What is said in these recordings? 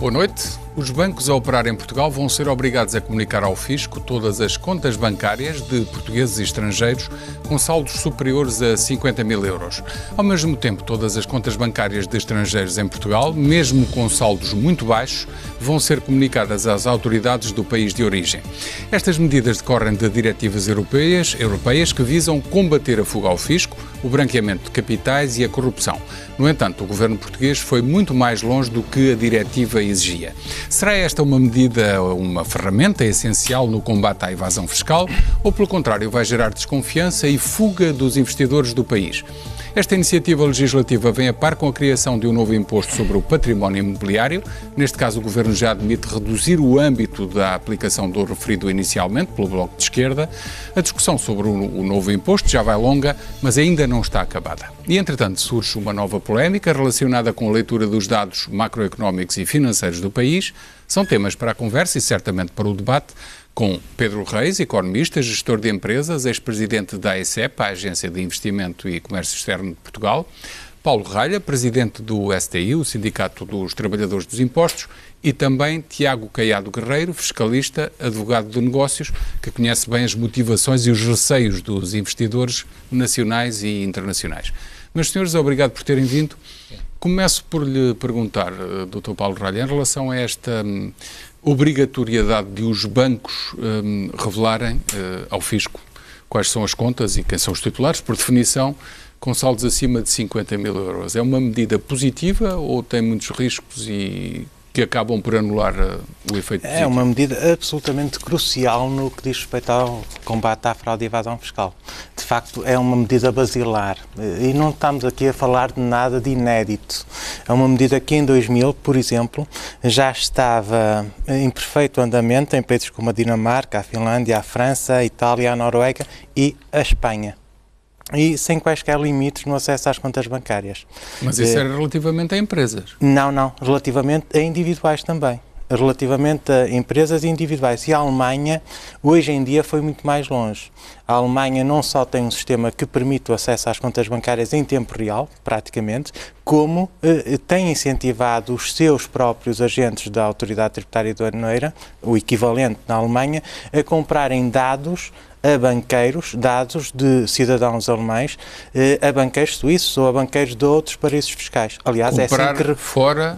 Boa noite. Os bancos a operar em Portugal vão ser obrigados a comunicar ao Fisco todas as contas bancárias de portugueses e estrangeiros com saldos superiores a 50 mil euros. Ao mesmo tempo, todas as contas bancárias de estrangeiros em Portugal, mesmo com saldos muito baixos, vão ser comunicadas às autoridades do país de origem. Estas medidas decorrem de diretivas europeias que visam combater a fuga ao fisco, o branqueamento de capitais e a corrupção. No entanto, o governo português foi muito mais longe do que a diretiva exigia. Será esta uma medida, uma ferramenta essencial no combate à evasão fiscal ou, pelo contrário, vai gerar desconfiança e fuga dos investidores do país? Esta iniciativa legislativa vem a par com a criação de um novo imposto sobre o património imobiliário. Neste caso, o Governo já admite reduzir o âmbito da aplicação do referido inicialmente pelo Bloco de Esquerda. A discussão sobre o novo imposto já vai longa, mas ainda não está acabada. E, entretanto, surge uma nova polémica relacionada com a leitura dos dados macroeconómicos e financeiros do país. São temas para a conversa e certamente para o debate com Pedro Reis, economista, gestor de empresas, ex-presidente da AECEP, a Agência de Investimento e Comércio Externo de Portugal, Paulo Ralha, presidente do STI, o Sindicato dos Trabalhadores dos Impostos, e também Tiago Caiado Guerreiro, fiscalista, advogado de negócios, que conhece bem as motivações e os receios dos investidores nacionais e internacionais. Meus senhores, obrigado por terem vindo. Começo por lhe perguntar, Dr. Paulo Ralha, em relação a esta obrigatoriedade de os bancos revelarem ao fisco quais são as contas e quem são os titulares, por definição, com saldos acima de 50 mil euros. É uma medida positiva ou tem muitos riscos e que acabam por anular o efeito positivo? É uma medida absolutamente crucial no que diz respeito ao combate à fraude e evasão fiscal. De facto, é uma medida basilar e não estamos aqui a falar de nada de inédito. É uma medida que em 2000, por exemplo, já estava em perfeito andamento em países como a Dinamarca, a Finlândia, a França, a Itália, a Noruega e a Espanha. E sem quaisquer limites no acesso às contas bancárias. Mas isso era relativamente a empresas? Não. Relativamente a individuais também. Relativamente a empresas individuais. E a Alemanha, hoje em dia, foi muito mais longe. A Alemanha não só tem um sistema que permite o acesso às contas bancárias em tempo real, praticamente, como tem incentivado os seus próprios agentes da Autoridade Tributária Aduaneira, o equivalente na Alemanha, a comprarem dados a banqueiros, dados de cidadãos alemães, a banqueiros suíços ou a banqueiros de outros paraísos fiscais. Aliás, comprar é assim que fora...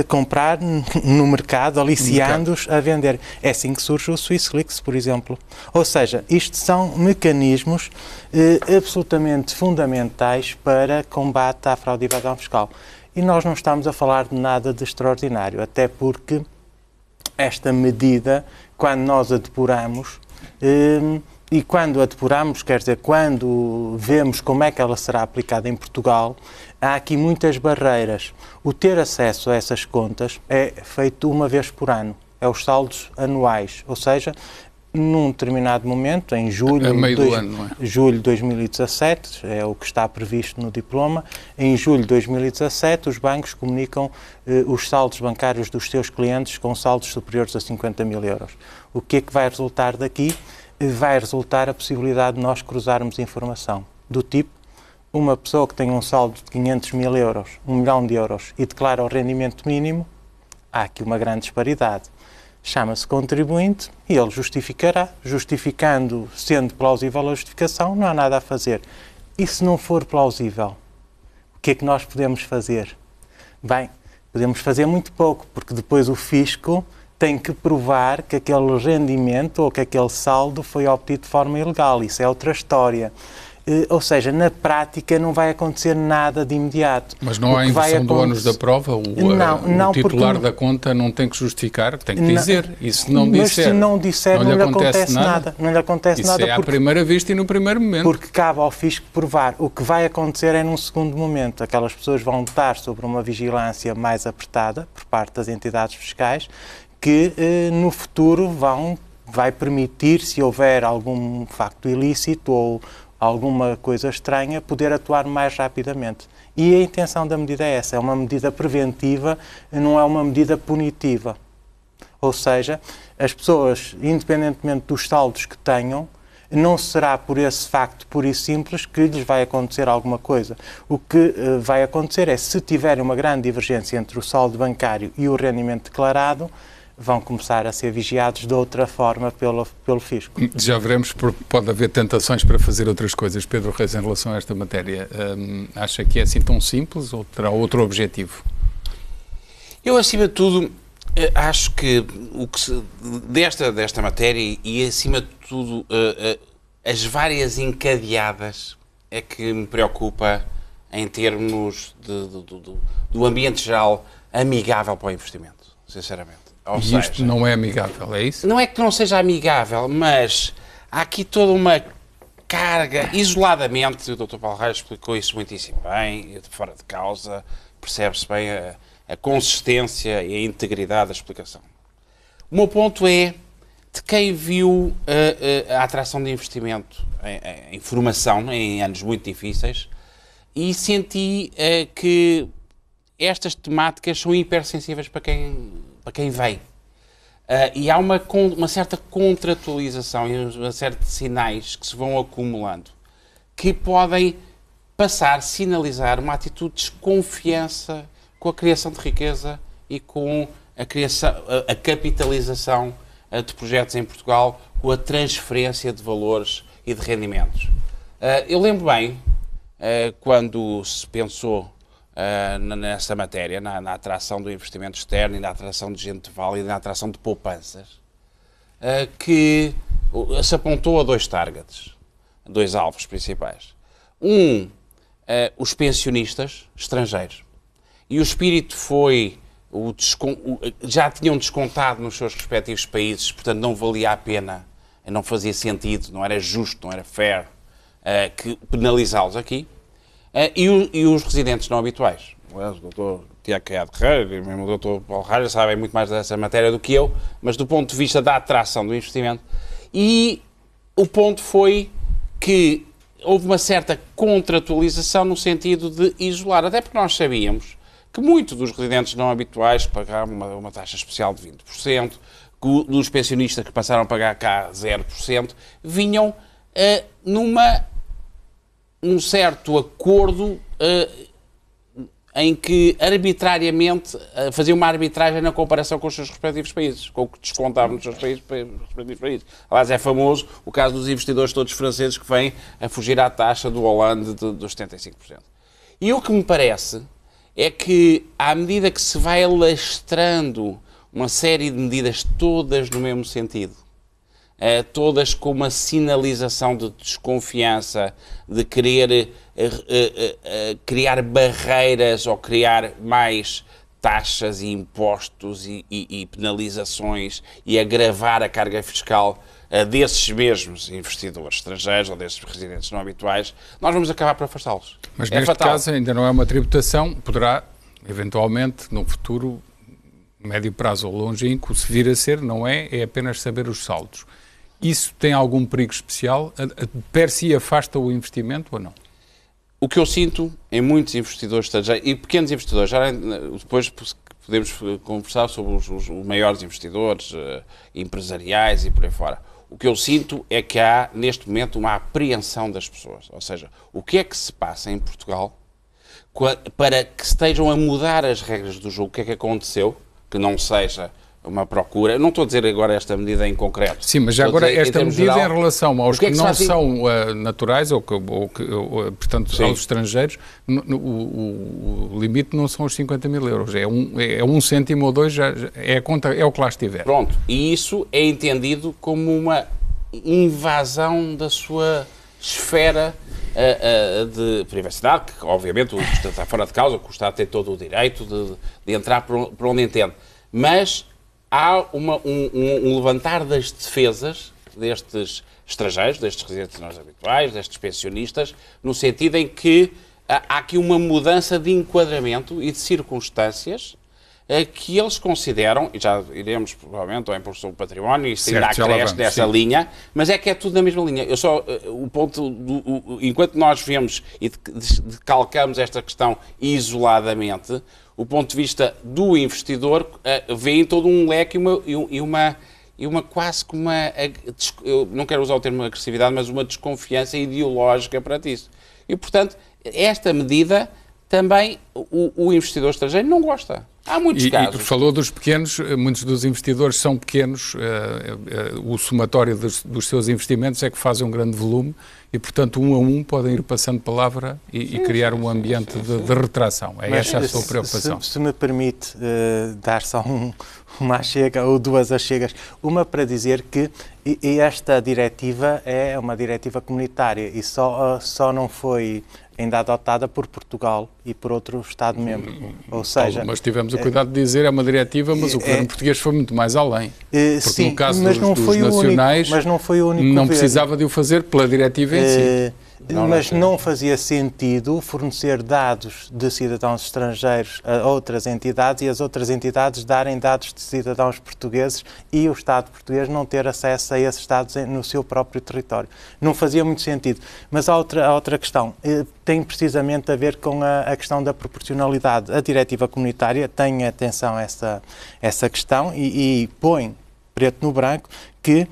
comprar no mercado, aliciando-os a vender. É assim que surge o SwissLeaks, por exemplo. Ou seja, isto são mecanismos absolutamente fundamentais para combate à fraude e evasão fiscal. E nós não estamos a falar de nada de extraordinário, até porque esta medida, quando nós a depuramos, e quando a depuramos, quer dizer, quando vemos como é que ela será aplicada em Portugal, há aqui muitas barreiras. O ter acesso a essas contas é feito uma vez por ano, é os saldos anuais, ou seja, num determinado momento, em julho, julho de 2017, é o que está previsto no diploma, em julho de 2017 os bancos comunicam os saldos bancários dos seus clientes com saldos superiores a 50 mil euros. O que é que vai resultar daqui? Vai resultar a possibilidade de nós cruzarmos informação do tipo, uma pessoa que tem um saldo de 500 mil euros, 1 milhão de euros e declara o rendimento mínimo, há aqui uma grande disparidade. Chama-se contribuinte e ele justificará. Justificando, sendo plausível a justificação, não há nada a fazer. E se não for plausível, o que é que nós podemos fazer? Bem, podemos fazer muito pouco, porque depois o fisco tem que provar que aquele rendimento ou que aquele saldo foi obtido de forma ilegal. Isso é outra história. Ou seja, na prática não vai acontecer nada de imediato. Mas não há inversão do ónus da prova? O titular da conta não tem que justificar, tem que dizer. E se não disser, mas se não disser, não lhe acontece nada. Não lhe acontece nada. Isso é à primeira vista e no primeiro momento. Porque cabe ao fisco provar. O que vai acontecer é num segundo momento. Aquelas pessoas vão estar sobre uma vigilância mais apertada por parte das entidades fiscais que no futuro vai permitir, se houver algum facto ilícito ou alguma coisa estranha, poder atuar mais rapidamente. E a intenção da medida é essa, é uma medida preventiva, não é uma medida punitiva. Ou seja, as pessoas, independentemente dos saldos que tenham, não será por esse facto puro e simples que lhes vai acontecer alguma coisa. O que vai acontecer é, se tiverem uma grande divergência entre o saldo bancário e o rendimento declarado, vão começar a ser vigiados de outra forma pelo fisco. Já veremos, porque pode haver tentações para fazer outras coisas. Pedro Reis, em relação a esta matéria, acha que é assim tão simples ou terá outro objetivo? Eu, acima de tudo, acho que desta matéria e, acima de tudo, as várias encadeadas é que me preocupa em termos do ambiente geral amigável para o investimento, sinceramente. Ou seja, isto não é amigável, é isso? Não é que não seja amigável, mas há aqui toda uma carga, isoladamente, o Dr. Paulo Reis explicou isso muitíssimo bem, fora de causa, percebe-se bem a consistência e a integridade da explicação. O meu ponto é de quem viu a atração de investimento em formação em anos muito difíceis e senti que estas temáticas são hipersensíveis para quem vem. E há uma certa contratualização e uma série de sinais que se vão acumulando que podem sinalizar uma atitude de desconfiança com a criação de riqueza e com a capitalização de projetos em Portugal, com a transferência de valores e de rendimentos. Eu lembro bem, quando se pensou nessa matéria, na atração do investimento externo e na atração de gente válida e na atração de poupanças, que se apontou a dois targets, dois alvos principais. Os pensionistas estrangeiros. E o espírito foi, já tinham descontado nos seus respectivos países, portanto não valia a pena, não fazia sentido, não era justo, não era fair penalizá-los aqui. E os residentes não habituais. O Dr. Tiago Caiado Ferreira e mesmo o Dr. Paulo Reis sabem muito mais dessa matéria do que eu, mas do ponto de vista da atração do investimento. E o ponto foi que houve uma certa contratualização no sentido de isolar, até porque nós sabíamos que muitos dos residentes não habituais pagavam uma taxa especial de 20%, que dos pensionistas que passaram a pagar cá 0%, vinham num certo acordo em que arbitrariamente faziam uma arbitragem na comparação com os seus respectivos países, com o que descontavam nos seus respectivos países. Aliás, é famoso o caso dos investidores todos franceses que vêm a fugir à taxa do Hollande dos 75%. E o que me parece é que, à medida que se vai alastrando uma série de medidas todas no mesmo sentido, todas com uma sinalização de desconfiança, de querer criar barreiras ou criar mais taxas e impostos e penalizações e agravar a carga fiscal desses mesmos investidores estrangeiros ou desses residentes não habituais, nós vamos acabar por afastá-los. Mas neste caso ainda não é uma tributação, poderá, eventualmente, no futuro, médio prazo ou longínquo, se vir a ser, não é apenas saber os saldos. Isso tem algum perigo especial? Per si afasta o investimento ou não? O que eu sinto em muitos investidores estrangeiros e pequenos investidores, já depois podemos conversar sobre os maiores investidores empresariais e por aí fora. O que eu sinto é que há, neste momento, uma apreensão das pessoas. Ou seja, o que é que se passa em Portugal para que estejam a mudar as regras do jogo? O que é que aconteceu? Que não seja uma procura. Não estou a dizer agora esta medida em concreto. Sim, mas já agora esta medida geral, em relação aos que não são naturais ou portanto, aos estrangeiros, o limite não são os 50 mil euros. É um cêntimo ou dois, já é a conta, é o que lá estiver. Pronto. E isso é entendido como uma invasão da sua esfera de privacidade, que obviamente o Estado está fora de causa, que o Estado tem todo o direito de entrar por onde entende. Mas há um levantar das defesas destes estrangeiros, destes residentes não habituais, destes pensionistas, no sentido em que há aqui uma mudança de enquadramento e de circunstâncias que eles consideram, e já iremos provavelmente ao imposto sobre o património, isso ainda acresce nessa linha, mas é que é tudo na mesma linha. O ponto, enquanto nós vemos e decalcamos esta questão isoladamente, o ponto de vista do investidor vê em todo um leque e uma quase como eu não quero usar o termo agressividade, mas uma desconfiança ideológica perante isso. E, portanto, esta medida também o investidor estrangeiro não gosta. Há muitos casos. E falou dos pequenos, muitos dos investidores são pequenos, o somatório dos seus investimentos é que fazem um grande volume e, portanto, um a um podem ir passando palavra e criar um ambiente de retração. É essa a sua preocupação. Se me permite dar só uma achega ou duas achegas. Uma para dizer que esta diretiva é uma diretiva comunitária e só não foi ainda adotada por Portugal e por outro Estado-membro. Ou seja... Mas tivemos o cuidado de dizer é uma diretiva, mas o governo português foi muito mais além. Porque sim, no caso mas dos nacionais, mas não foi o único não precisava de o fazer pela diretiva em si. Mas não fazia sentido fornecer dados de cidadãos estrangeiros a outras entidades e as outras entidades darem dados de cidadãos portugueses e o Estado português não ter acesso a esses dados no seu próprio território. Não fazia muito sentido. Mas há outra questão. Tem precisamente a ver com a questão da proporcionalidade. A diretiva comunitária tem atenção a essa questão e põe preto no branco que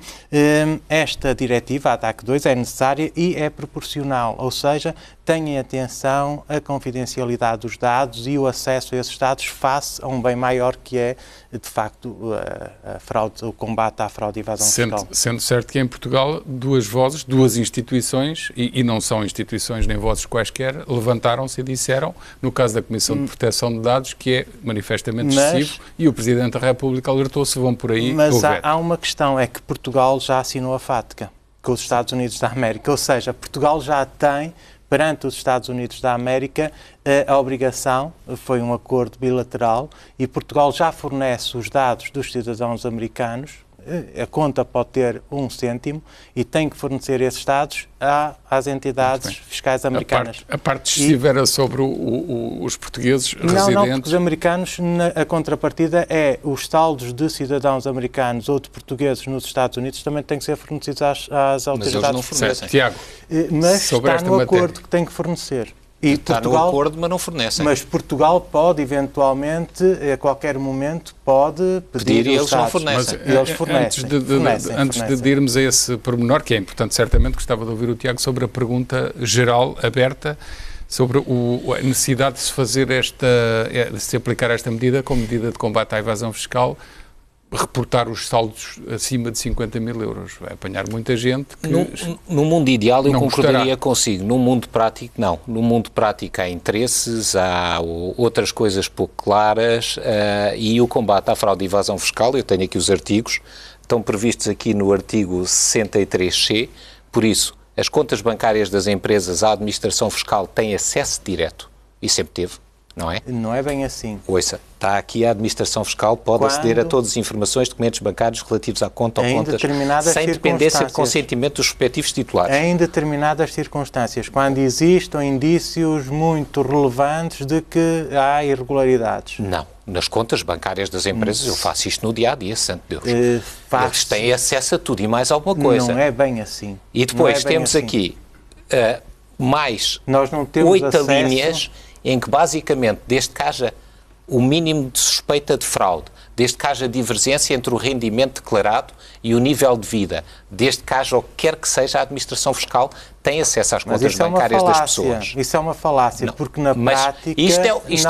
esta diretiva, a DAC 2, é necessária e é proporcional, ou seja, tem atenção à confidencialidade dos dados e o acesso a esses dados face a um bem maior que é, de facto, a fraude, o combate à fraude e evasão fiscal. Sendo certo que em Portugal duas vozes, duas instituições, e não são instituições nem vozes quaisquer, levantaram-se e disseram, no caso da Comissão de Proteção de Dados, que é manifestamente excessivo, e o Presidente da República alertou-se, vão por aí. Mas há uma questão, é que Portugal já assinou a FATCA com os Estados Unidos da América, ou seja, Portugal já tem perante os Estados Unidos da América a obrigação, foi um acordo bilateral, e Portugal já fornece os dados dos cidadãos americanos, a conta pode ter 1 cêntimo e tem que fornecer esses dados às entidades fiscais americanas. A parte excessiva era sobre os portugueses residentes? Não, porque os americanos, a contrapartida é os saldos de cidadãos americanos ou de portugueses nos Estados Unidos também têm que ser fornecidos às autoridades. Mas eles não fornecem. Tiago, mas está no acordo que tem que fornecer. E está Portugal, no acordo, mas não fornecem. Mas Portugal pode, eventualmente, a qualquer momento, pode pedir e eles não fornecem. Mas, eles fornecem. Antes de irmos a esse pormenor, que é importante, certamente, gostava de ouvir o Tiago sobre a pergunta geral, aberta, sobre a necessidade de se fazer de se aplicar esta medida como medida de combate à evasão fiscal, reportar os saldos acima de 50 mil euros. Vai apanhar muita gente que... No mundo ideal eu concordaria gostará. Consigo. No mundo prático, não. No mundo prático há interesses, há outras coisas pouco claras e o combate à fraude e evasão fiscal, eu tenho aqui os artigos, estão previstos aqui no artigo 63C, por isso, as contas bancárias das empresas, a administração fiscal tem acesso direto, e sempre teve, não é? Não é bem assim. Ouça, está aqui a administração fiscal, pode aceder a todas as informações, documentos bancários relativos à conta ou contas, sem dependência de consentimento dos respectivos titulares. Em determinadas circunstâncias, quando existam indícios muito relevantes de que há irregularidades. Não. Nas contas bancárias das empresas, eu faço isto no dia-a-dia, santo Deus. Eles têm acesso a tudo e mais alguma coisa. Não é bem assim. E depois temos aqui mais nós não temos 8 linhas em que, basicamente, desde que haja o mínimo de suspeita de fraude, desde que haja divergência entre o rendimento declarado e o nível de vida, desde que haja o que quer que seja, a administração fiscal tem acesso às contas bancárias das pessoas. Isso é uma falácia, porque na prática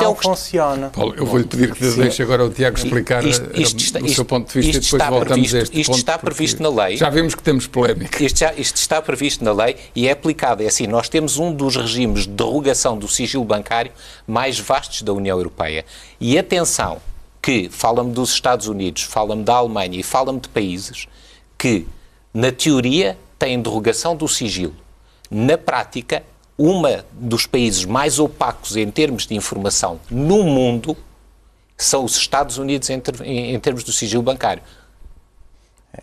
não funciona. Paulo, eu vou-lhe pedir que deixe agora o Tiago explicar o seu ponto de vista e depois voltamos a este ponto. Isto está previsto na lei. Já vimos que temos polémica. Isto está previsto na lei e é aplicado. É assim, nós temos um dos regimes de derrogação do sigilo bancário mais vastos da União Europeia. E atenção, que fala-me dos Estados Unidos, fala-me da Alemanha e fala-me de países que, na teoria, têm derrogação do sigilo. Na prática, dos países mais opacos em termos de informação no mundo são os Estados Unidos em termos do sigilo bancário.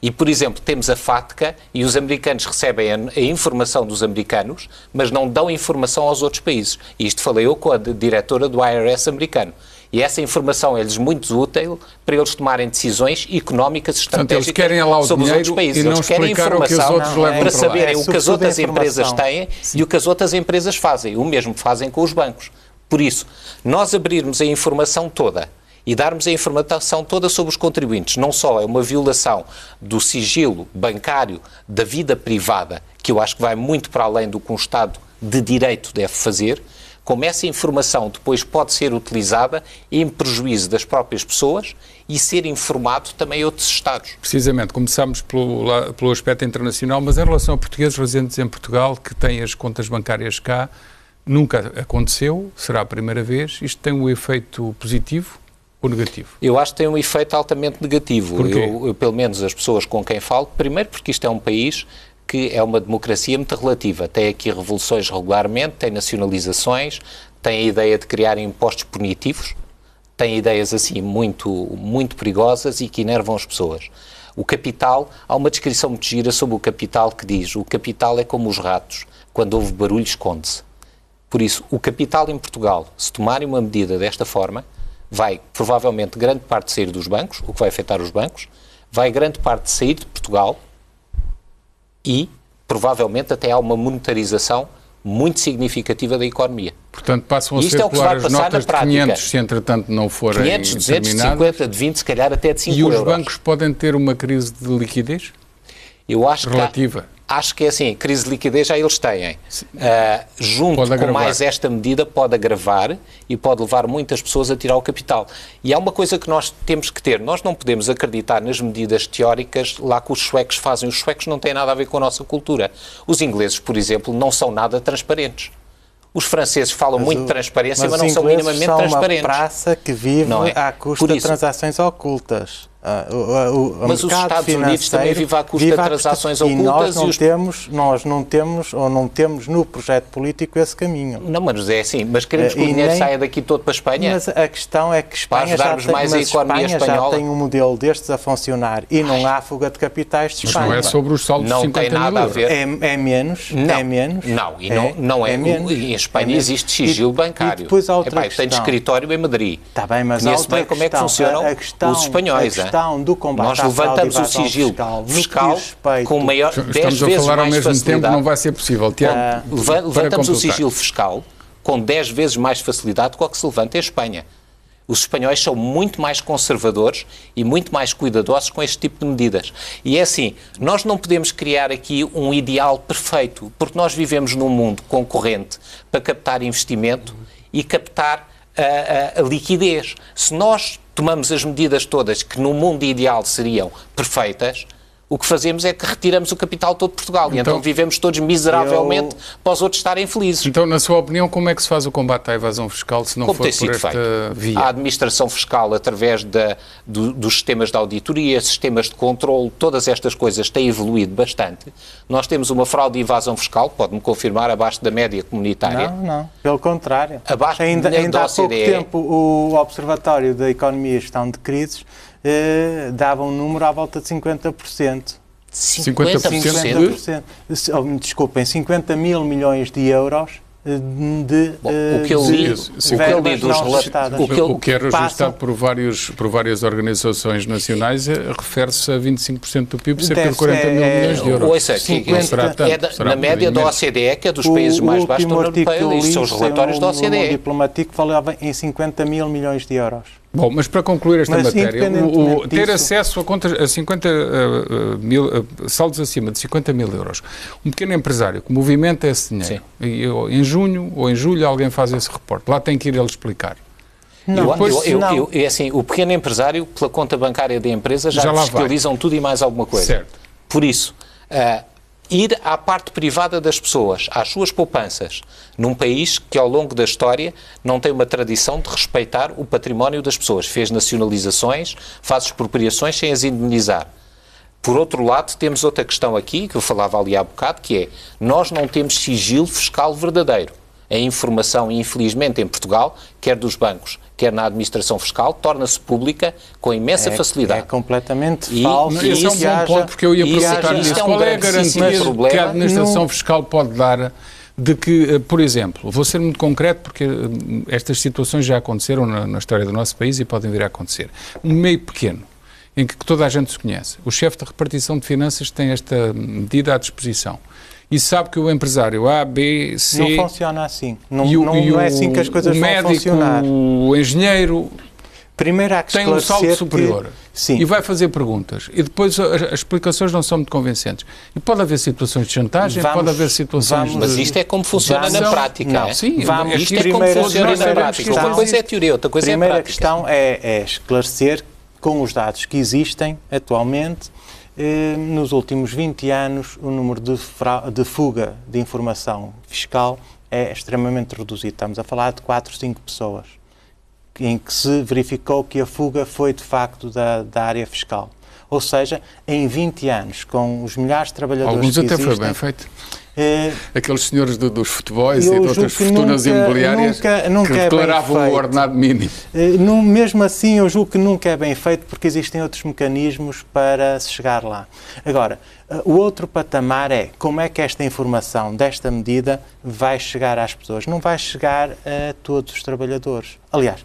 E, por exemplo, temos a FATCA e os americanos recebem a informação dos americanos, mas não dão informação aos outros países. E isto falei eu com a diretora do IRS americano. E essa informação é-lhes muito útil para eles tomarem decisões económicas estratégicas sobre os outros países. Eles querem informação para saberem o que as outras empresas têm e o que as outras empresas fazem. O mesmo fazem com os bancos. Por isso, nós abrirmos a informação toda e darmos a informação toda sobre os contribuintes. Não só é uma violação do sigilo bancário da vida privada, que eu acho que vai muito para além do que um Estado de Direito deve fazer, como essa informação depois pode ser utilizada em prejuízo das próprias pessoas e ser informado também a outros Estados. Precisamente, começámos pelo aspecto internacional, mas em relação a portugueses residentes em Portugal que têm as contas bancárias cá, nunca aconteceu, será a primeira vez. Isto tem um efeito positivo ou negativo? Eu acho que tem um efeito altamente negativo. Porquê? Eu, pelo menos as pessoas com quem falo, primeiro porque isto é um país que é uma democracia muito relativa. Tem aqui revoluções regularmente, tem nacionalizações, tem a ideia de criar impostos punitivos, tem ideias assim muito, muito perigosas e que enervam as pessoas. O capital, há uma descrição muito gira sobre o capital que diz: o capital é como os ratos, quando houve barulho esconde-se. Por isso, o capital em Portugal, se tomarem uma medida desta forma, vai provavelmente grande parte sair dos bancos, o que vai afetar os bancos, vai grande parte sair de Portugal e provavelmente até há uma monetarização muito significativa da economia. Portanto, passam a Isto é o que circular vai as passar notas na prática. de 500, se entretanto não forem 500, 200, determinadas. 50, de 20, se calhar até de 5 E euros. os bancos podem ter uma crise de liquidez Eu acho relativa? Acho que é assim, crise de liquidez já eles têm. Junto Pode com agravar. mais esta medida pode agravar e pode levar muitas pessoas a tirar o capital. E há uma coisa que nós temos que ter, nós não podemos acreditar nas medidas teóricas lá que os suecos fazem. Os suecos não têm nada a ver com a nossa cultura. Os ingleses, por exemplo, não são nada transparentes. Os franceses falam muito de transparência, mas não são minimamente transparentes. Uma praça que vive Não é? à custa de transações ocultas. Mas os Estados Unidos também vivem à custa de transações ocultas. Nós não temos no projeto político esse caminho. Não, mas é assim. Mas queremos que o dinheiro saia daqui todo para a Espanha? Mas a questão é que Espanha já tem um modelo destes a funcionar e não há fuga de capitais de Espanha. Mas não é sobre os saldos de 50 tem nada mil a euros. ver. É menos? Não, é menos? Não é. menos. Em Espanha existe sigilo bancário. E depois há outra eu tenho escritório em Madrid. Está bem, mas conheço bem como é que funcionam os espanhóis. A questão do combate Nós levantamos o sigilo fiscal com maior 10 Estamos a vezes falar ao mais mesmo facilidade. tempo, não vai ser possível. Tiago, Levantamos o sigilo fiscal com 10 vezes mais facilidade do que se levanta em Espanha. Os espanhóis são muito mais conservadores e muito mais cuidadosos com este tipo de medidas. E é assim, nós não podemos criar aqui um ideal perfeito, porque nós vivemos num mundo concorrente para captar investimento e captar a liquidez. Se nós tomamos as medidas todas que no mundo ideal seriam perfeitas, o que fazemos é que retiramos o capital todo de Portugal. E então vivemos todos miseravelmente para os outros estarem felizes. Então, na sua opinião, como é que se faz o combate à evasão fiscal se não Como for tem por sido esta feito? via? A administração fiscal, através dos sistemas de auditoria, sistemas de controle, todas estas coisas têm evoluído bastante. Nós temos uma fraude e evasão fiscal, pode-me confirmar, abaixo da média comunitária. Não. Pelo contrário. Abaixo Ainda da há pouco OCDE. tempo o Observatório da Economia e Gestão de Crises dava um número à volta de 50%. 50%? Desculpem, 50 mil milhões de euros o que eu li dos relatos, o que é registado por várias organizações nacionais refere-se a 25% do PIB, cerca de 40 mil milhões de euros. Ou seja, na média da OCDE, que é dos países mais baixos da União Europeia, isto são os relatórios da OCDE. O diplomático falava em 50 mil milhões de euros. Bom, mas para concluir esta matéria, ter acesso a contas a 50 mil, saldos acima de 50 mil euros, um pequeno empresário que movimenta esse dinheiro, e em junho ou em julho alguém faz esse reporte, lá tem que ir ele explicar. É assim, o pequeno empresário, pela conta bancária da empresa, já fiscalizam tudo e mais alguma coisa. Certo. Por isso, ir à parte privada das pessoas, às suas poupanças, num país que ao longo da história não tem uma tradição de respeitar o património das pessoas. Fez nacionalizações, faz expropriações sem as indemnizar. Por outro lado, temos outra questão aqui, que eu falava ali há bocado, que é, nós não temos sigilo fiscal verdadeiro. A informação, infelizmente, em Portugal, quer dos bancos, quer na administração fiscal, torna-se pública com imensa facilidade. É completamente falso. Esse é um bom ponto, porque eu ia perguntar nisso. Qual é a garantia que a administração fiscal pode dar de que, por exemplo, vou ser muito concreto porque estas situações já aconteceram na história do nosso país e podem vir a acontecer. Um meio pequeno, em que toda a gente se conhece. O chefe de repartição de finanças tem esta medida à disposição. E sabe que o empresário A, B, C... Não funciona assim. Não é assim que as coisas vão funcionar. O médico, o engenheiro... Primeiro há que tem um saldo superior sim. e vai fazer perguntas e depois as explicações não são muito convincentes. E pode haver situações de chantagem, pode haver situações... Mas isto é como funciona na prática. Não, sim, isto é como funciona na prática. Uma coisa é teoria, outra coisa é prática. A primeira questão é esclarecer com os dados que existem atualmente. Nos últimos 20 anos, o número de fuga de informação fiscal é extremamente reduzido. Estamos a falar de 4, 5 pessoas, em que se verificou que a fuga foi, de facto, da área fiscal. Ou seja, em 20 anos, com os milhares de trabalhadores alguns que até existem... foi bem feito. Aqueles senhores dos futebols e de outras fortunas imobiliárias que declaravam o ordenado mínimo. Mesmo assim, eu julgo que nunca é bem feito porque existem outros mecanismos para se chegar lá. Agora, o outro patamar é como é que esta informação desta medida vai chegar às pessoas. Não vai chegar a todos os trabalhadores. Aliás,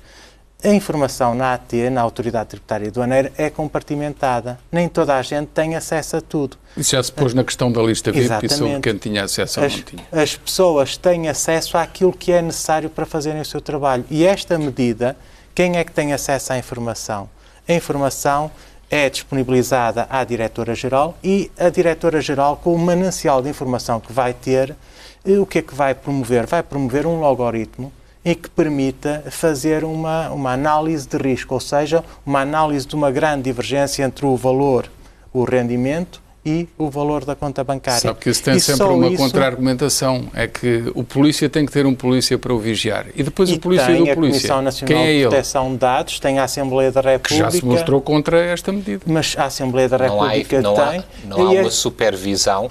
a informação na AT, na Autoridade Tributária e Aduaneira, é compartimentada. Nem toda a gente tem acesso a tudo. Isso já se pôs na questão da lista VIP Exatamente. e sobre quem tinha acesso ou não tinha. As pessoas têm acesso àquilo que é necessário para fazerem o seu trabalho. E esta medida, quem é que tem acesso à informação? A informação é disponibilizada à Diretora-Geral e a Diretora-Geral, com o manancial de informação que vai ter, o que é que vai promover? Vai promover um algoritmo e que permita fazer uma análise de risco, ou seja, uma análise de uma grande divergência entre o valor, o rendimento e o valor da conta bancária. Sabe que isso tem sempre uma contra-argumentação, é que o polícia tem que ter um polícia para o vigiar. E depois o polícia tem do a polícia. Comissão Nacional Quem é de ele? Proteção de Dados, tem a Assembleia da República... Que já se mostrou contra esta medida. Mas a Assembleia da República não tem... Não há uma supervisão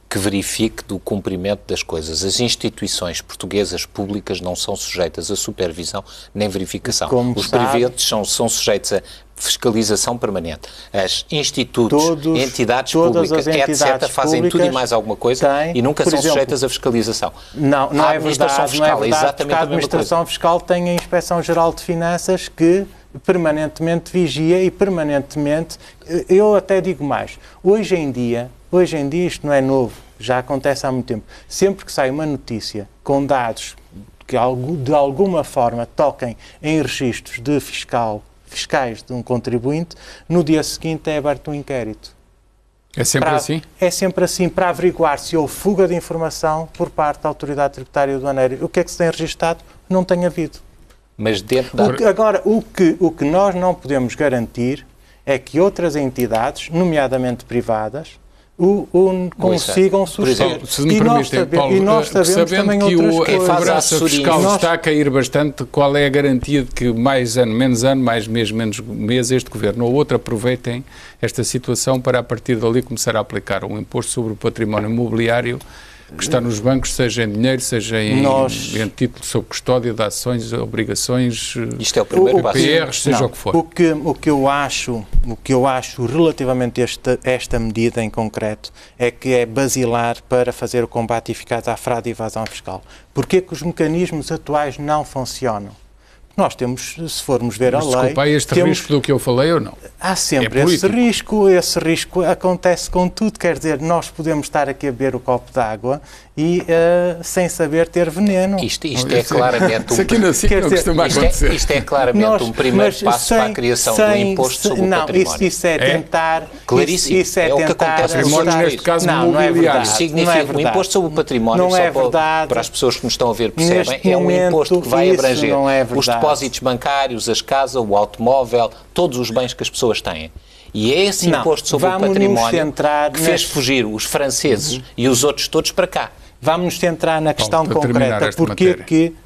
que verifique do cumprimento das coisas. As instituições portuguesas públicas não são sujeitas a supervisão nem verificação. Os privados são sujeitos a fiscalização permanente. As institutos, entidades públicas, etc., fazem tudo e mais alguma coisa e nunca são sujeitas a fiscalização. Não é verdade, porque a Administração Fiscal tem a Inspeção-Geral de Finanças que permanentemente vigia e permanentemente, eu até digo mais, hoje em dia isto não é novo, já acontece há muito tempo, sempre que sai uma notícia com dados que de alguma forma toquem em registros de fiscais de um contribuinte, no dia seguinte é aberto um inquérito. É sempre assim? É sempre assim, para averiguar se houve fuga de informação por parte da Autoridade Tributária e Aduaneira. O que é que se tem registado? Não tem havido. Mas dentro da... Agora, o que nós não podemos garantir é que outras entidades, nomeadamente privadas, consigam suceder. Se me permitem, Paulo, e nós sabemos também que a cobrança fiscal está a cair bastante, qual é a garantia de que mais ano, mais mês, menos mês, este Governo ou outro aproveitem esta situação para, a partir dali, começar a aplicar um imposto sobre o património imobiliário que está nos bancos, seja em dinheiro, seja em título sob custódia de ações, obrigações, isto é o primeiro PRs, seja o que for. O que eu acho relativamente a esta medida em concreto é que é basilar para fazer o combate eficaz à fraude e evasão fiscal. Porquê que os mecanismos atuais não funcionam? Nós temos, se formos ver a lei... Desculpa, este risco do que eu falei ou não? Há sempre esse risco acontece com tudo, quer dizer, nós podemos estar aqui a beber o copo d'água e, sem saber, ter veneno. Isto é claramente isto é claramente um primeiro passo para a criação do imposto sobre o património. Isso é tentar... Claríssimo, é o que acontece neste caso imobiliário. Significa o imposto sobre o património, para as pessoas que nos estão a ver percebem, é um imposto que vai abranger os depósitos bancários, as casas, o automóvel, todos os bens que as pessoas têm. E é esse imposto sobre o património que fez fugir os franceses e os outros todos para cá. Vamos nos centrar na questão concreta.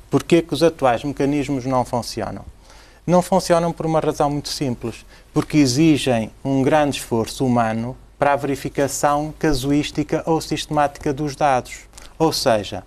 Porquê que os atuais mecanismos não funcionam? Não funcionam por uma razão muito simples. Porque exigem um grande esforço humano para a verificação casuística ou sistemática dos dados. Ou seja,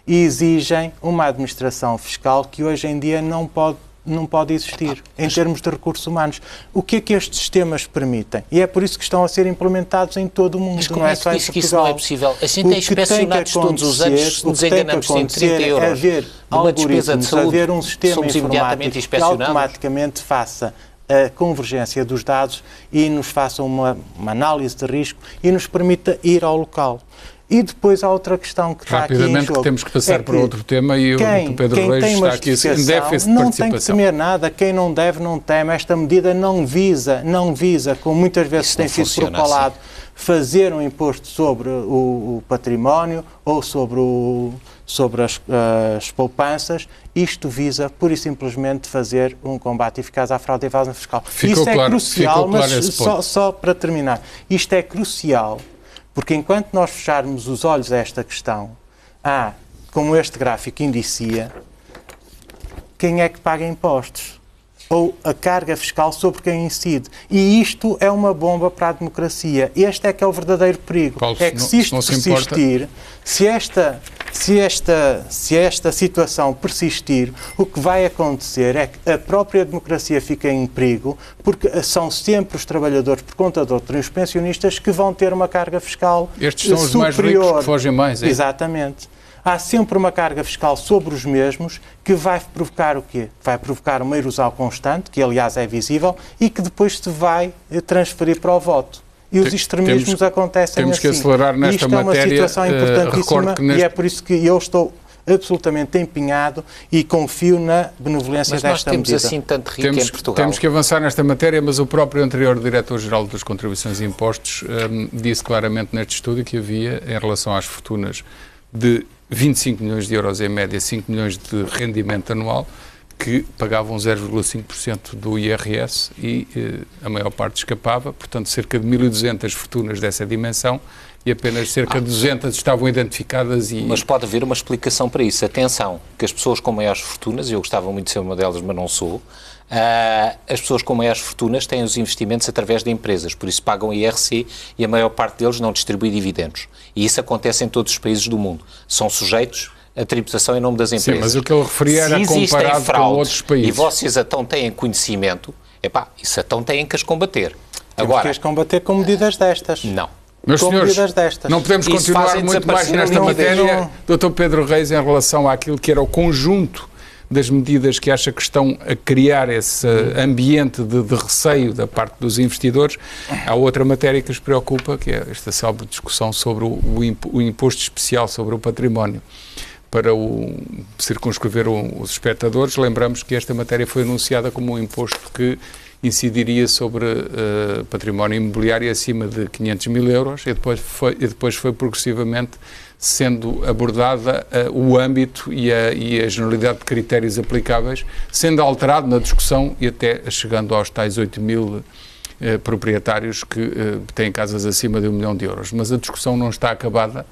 exigem uma administração fiscal que hoje em dia não pode existir em termos de recursos humanos. O que é que estes sistemas permitem? E é por isso que estão a ser implementados em todo o mundo. Mas como é que diz que isso não é possível? Assim tem inspecionados todos os anos, se nos enganamos de 130 euros numa despesa de saúde, haver um sistema informático que automaticamente faça a convergência dos dados e nos faça uma análise de risco e nos permita ir ao local. E depois há outra questão que está aqui em jogo. Rapidamente, que temos que passar para outro tema e o Pedro Reis está aqui em déficit de participação. Não tem que temer nada, quem não deve não teme. Esta medida não visa, como muitas vezes tem sido propalado, fazer um imposto sobre o património ou sobre as poupanças. Isto visa, pura e simplesmente, fazer um combate eficaz à fraude e evasão fiscal. Isso é crucial, mas só para terminar, isto é crucial, porque enquanto nós fecharmos os olhos a esta questão, como este gráfico indicia, quem é que paga impostos? Ou a carga fiscal sobre quem incide. E isto é uma bomba para a democracia. Este é que é o verdadeiro perigo. Paulo, é que se isto persistir, se esta situação persistir, o que vai acontecer é que a própria democracia fica em perigo, porque são sempre os trabalhadores por conta de outros, os pensionistas, que vão ter uma carga fiscal superior. Estes são os mais ricos que fogem mais, é? Exatamente. Há sempre uma carga fiscal sobre os mesmos que vai provocar o quê? Vai provocar uma erosão constante, que aliás é visível, e que depois se vai transferir para o voto. E os extremismos acontecem temos assim. Temos que acelerar nesta matéria. Isto é uma situação importantíssima e é por isso que eu estou absolutamente empenhado e confio na benevolência desta medida. Mas nós temos assim tanto rico em Portugal. Temos que avançar nesta matéria, mas o próprio anterior Diretor-Geral das Contribuições e Impostos disse claramente neste estudo que havia, em relação às fortunas de 25 milhões de euros, em média 5 milhões de rendimento anual, que pagavam 0,5% do IRS e a maior parte escapava, portanto cerca de 1.200 fortunas dessa dimensão e apenas cerca de 200 estavam identificadas. Mas pode haver uma explicação para isso. Atenção, que as pessoas com maiores fortunas, e eu gostava muito de ser uma delas, mas não sou, as pessoas com maiores fortunas têm os investimentos através de empresas, por isso pagam IRC e a maior parte deles não distribui dividendos. E isso acontece em todos os países do mundo. São sujeitos a tributação em nome das empresas. Sim, mas o que ele referia era comparado com outros países. E vocês então têm conhecimento, isso então têm que as combater. Agora, temos que as combater com medidas destas. Não. Meus senhores, não podemos continuar muito mais nesta matéria. Dr. Pedro Reis, em relação àquilo que era o conjunto das medidas que acha que estão a criar esse ambiente de receio da parte dos investidores, há outra matéria que os preocupa, que é esta célebre discussão sobre o imposto especial sobre o património. Para circunscrever os espectadores, lembramos que esta matéria foi anunciada como um imposto que incidiria sobre património imobiliário acima de 500 mil euros e depois foi progressivamente sendo abordada o âmbito e a generalidade de critérios aplicáveis, sendo alterado na discussão e até chegando aos tais 8 mil proprietários que têm casas acima de 1 milhão de euros. Mas a discussão não está acabada,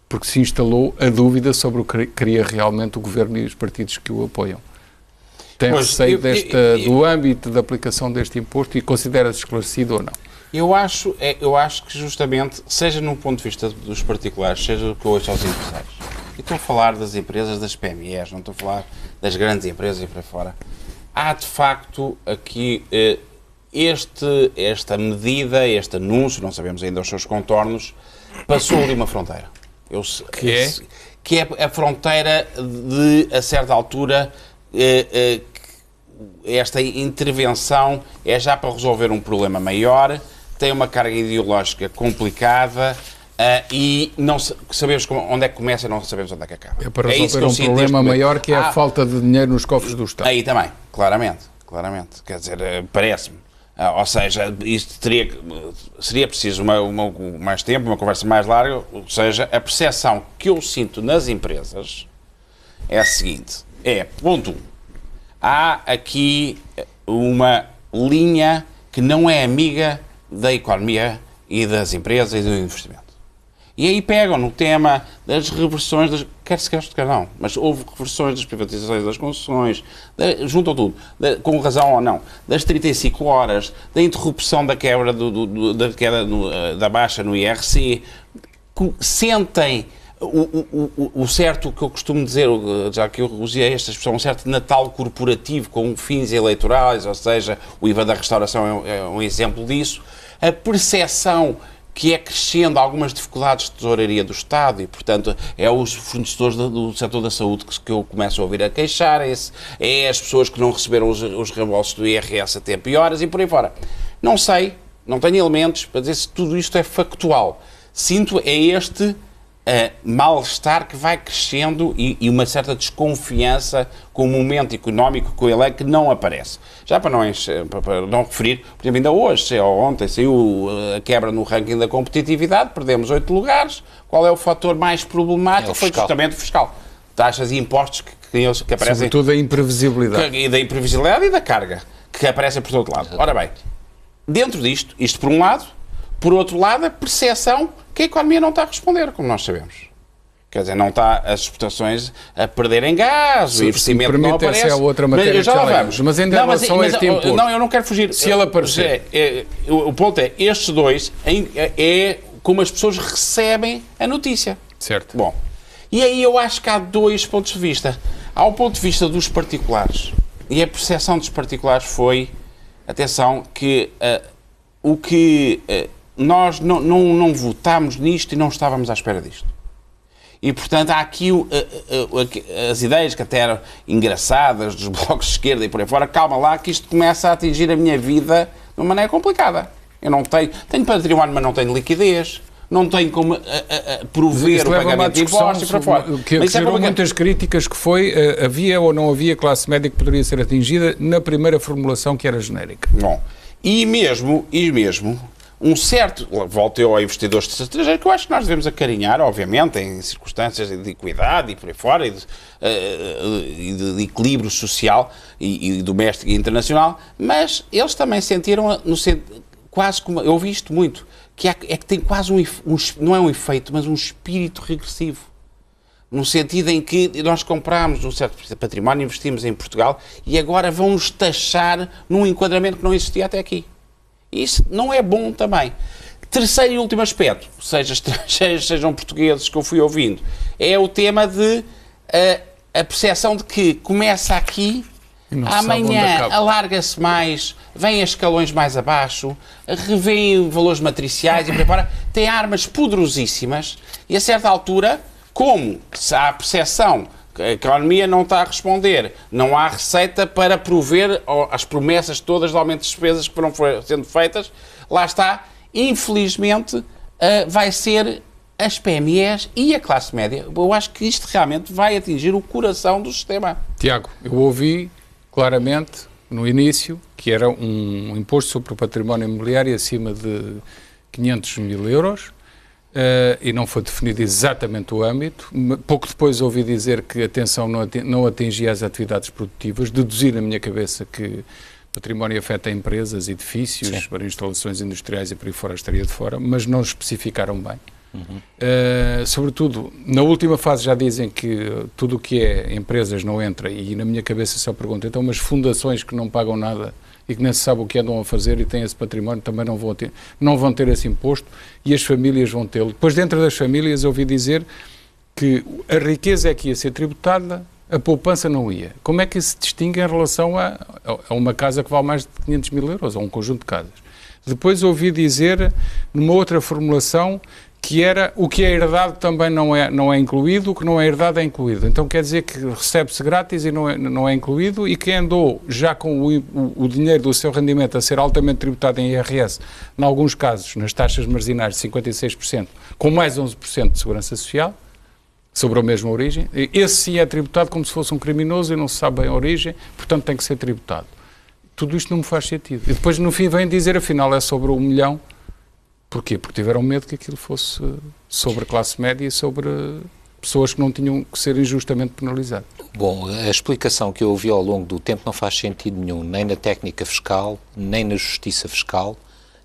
porque se instalou a dúvida sobre o que queria realmente o Governo e os partidos que o apoiam. Tem receio do âmbito da aplicação deste imposto e considera-se esclarecido ou não? Eu acho que justamente, seja no ponto de vista dos particulares, seja do que hoje aos empresários, e estou a falar das empresas, das PMEs, não estou a falar das grandes empresas e por aí fora, há de facto aqui esta medida, este anúncio, não sabemos ainda os seus contornos, passou ali uma fronteira. Que é a fronteira de, a certa altura, esta intervenção é já para resolver um problema maior, tem uma carga ideológica complicada e não sabemos onde é que começa e não sabemos onde é que acaba. É para resolver um problema maior, que é a falta de dinheiro nos cofres do Estado. Aí também, claramente. Quer dizer, parece-me. Ou seja, isto seria preciso mais tempo, uma conversa mais larga, ou seja, a percepção que eu sinto nas empresas é a seguinte, ponto 1, há aqui uma linha que não é amiga da economia e das empresas e do investimento. E aí pegam no tema das reversões, quer se quer não, mas houve reversões das privatizações das concessões, juntam tudo, com razão ou não, das 35 horas, da interrupção da quebra da baixa no IRC, sentem o certo, que eu costumo dizer, já que eu usei esta expressão, um certo Natal corporativo com fins eleitorais, ou seja, o IVA da restauração é um exemplo disso, a percepção que é crescendo algumas dificuldades de tesouraria do Estado e, portanto, é os fornecedores do setor da saúde que eu começo a ouvir a queixarem-se, é as pessoas que não receberam os reembolsos do IRS a tempo e horas e por aí fora. Não sei, não tenho elementos para dizer se tudo isto é factual. Sinto este mal-estar que vai crescendo e uma certa desconfiança com o momento económico que ele é que não aparece. Já para não referir, por exemplo, ainda hoje, ou ontem, saiu a quebra no ranking da competitividade, perdemos 8 lugares. Qual é o fator mais problemático? Foi justamente o fiscal. Taxas e impostos que aparecem... Sobretudo a imprevisibilidade. E da imprevisibilidade e da carga, que aparecem por todo lado. Ora bem, dentro disto, isto por um lado, por outro lado, a percepção que a economia não está a responder, como nós sabemos. Quer dizer, não está as exportações a perderem gás, o investimento não aparece. Essa é a outra matéria mas já lá vamos. Mas ainda em relação a este imposto... Não, eu não quero fugir. Se ele aparecer... O ponto é, estes dois é como as pessoas recebem a notícia. Certo. Bom, e aí eu acho que há dois pontos de vista. Há o ponto de vista dos particulares. E a percepção dos particulares foi, atenção, que o que nós não votámos nisto e não estávamos à espera disto. E, portanto, há aqui as ideias que até eram engraçadas dos blocos de esquerda e por aí fora. Calma lá que isto começa a atingir a minha vida de uma maneira complicada. Eu não tenho património, mas não tenho liquidez. Não tenho como prover o pagamento de impostos e para fora. Que gerou muitas críticas, que foi, havia ou não havia classe média que poderia ser atingida na primeira formulação, que era genérica. Bom, e mesmo um certo, volto eu ao investidor estrangeiro, que eu acho que nós devemos acarinhar, obviamente, em circunstâncias de equidade e por aí fora, e de equilíbrio social e doméstico e internacional, mas eles também sentiram, quase como, eu ouvi isto muito, que tem quase não é um efeito, mas um espírito regressivo. No sentido em que nós compramos um certo património, investimos em Portugal e agora vão-nos taxar num enquadramento que não existia até aqui. Isso não é bom também. Terceiro e último aspecto, seja estrangeiros, sejam portugueses, que eu fui ouvindo, é o tema de a percepção de que começa aqui, amanhã alarga-se mais, vem a escalões mais abaixo, revêem valores matriciais e prepara, tem armas poderosíssimas e a certa altura, como se há a percepção que a economia não está a responder, não há receita para prover as promessas todas de aumento de despesas que foram sendo feitas, lá está, infelizmente vai ser as PMEs e a classe média. Eu acho que isto realmente vai atingir o coração do sistema. Tiago, eu ouvi claramente no início que era um imposto sobre o património imobiliário acima de 500 mil euros. E não foi definido exatamente o âmbito. Pouco depois ouvi dizer que a tensão não atingia as produtivas, deduzir na minha cabeça que património afeta empresas, edifícios, para instalações industriais e por aí fora estaria de fora, mas não especificaram bem. Sobretudo, na última fase já dizem que tudo o que é empresas não entra, e na minha cabeça só pergunto, então umas fundações que não pagam nada e que nem se sabe o que andam a fazer e têm esse património também não vão ter esse imposto, e as famílias vão tê-lo. Depois, dentro das famílias, ouvi dizer que a riqueza é que ia ser tributada, a poupança não ia. Como é que isso se distingue em relação a uma casa que vale mais de 500 mil euros, ou um conjunto de casas? Depois ouvi dizer, numa outra formulação, que era o que é herdado também não é incluído, o que não é herdado é incluído. Então quer dizer que recebe-se grátis e não é incluído, e quem andou já com o dinheiro do seu rendimento a ser altamente tributado em IRS, em alguns casos, nas taxas marginais de 56%, com mais 11% de segurança social, sobre a mesma origem, esse sim é tributado como se fosse um criminoso e não se sabe bem a origem, portanto tem que ser tributado. Tudo isto não me faz sentido. E depois no fim vem dizer, afinal é sobre 1 milhão. Porquê? Porque tiveram medo que aquilo fosse sobre a classe média e sobre pessoas que não tinham que ser injustamente penalizadas. Bom, a explicação que eu ouvi ao longo do tempo não faz sentido nenhum, nem na técnica fiscal, nem na justiça fiscal,